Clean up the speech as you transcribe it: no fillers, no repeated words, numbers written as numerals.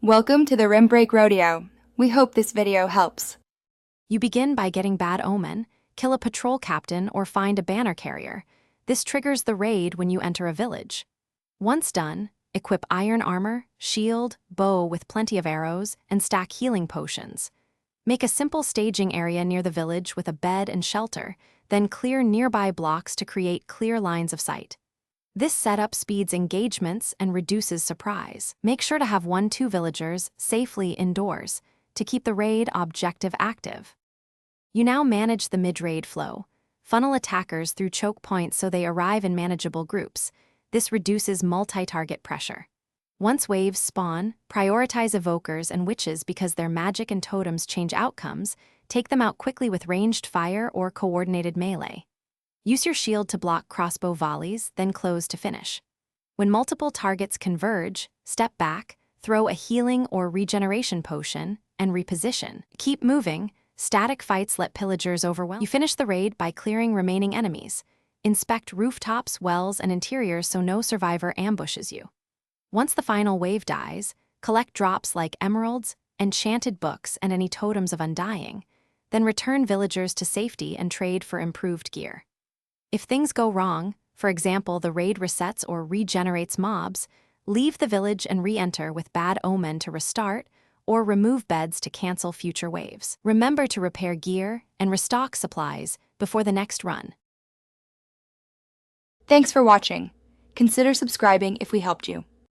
Welcome to the Rim Break Rodeo. We hope this video helps. You begin by getting Bad Omen, kill a patrol captain, or find a banner carrier. This triggers the raid when you enter a village. Once done, equip iron armor, shield, bow with plenty of arrows, and stack healing potions. Make a simple staging area near the village with a bed and shelter, then clear nearby blocks to create clear lines of sight. This setup speeds engagements and reduces surprise. Make sure to have 1-2 villagers safely indoors to keep the raid objective active. You now manage the mid-raid flow. Funnel attackers through choke points so they arrive in manageable groups. This reduces multi-target pressure. Once waves spawn, prioritize evokers and witches because their magic and totems change outcomes. Take them out quickly with ranged fire or coordinated melee. Use your shield to block crossbow volleys, then close to finish. When multiple targets converge, step back, throw a healing or regeneration potion, and reposition. Keep moving. Static fights let pillagers overwhelm. You finish the raid by clearing remaining enemies. Inspect rooftops, wells, and interiors so no survivor ambushes you. Once the final wave dies, collect drops like emeralds, enchanted books, and any totems of undying. Then return villagers to safety and trade for improved gear. If things go wrong, for example, the raid resets or regenerates mobs, leave the village and re-enter with Bad Omen to restart, or remove beds to cancel future waves. Remember to repair gear and restock supplies before the next run. Thanks for watching. Consider subscribing if we helped you.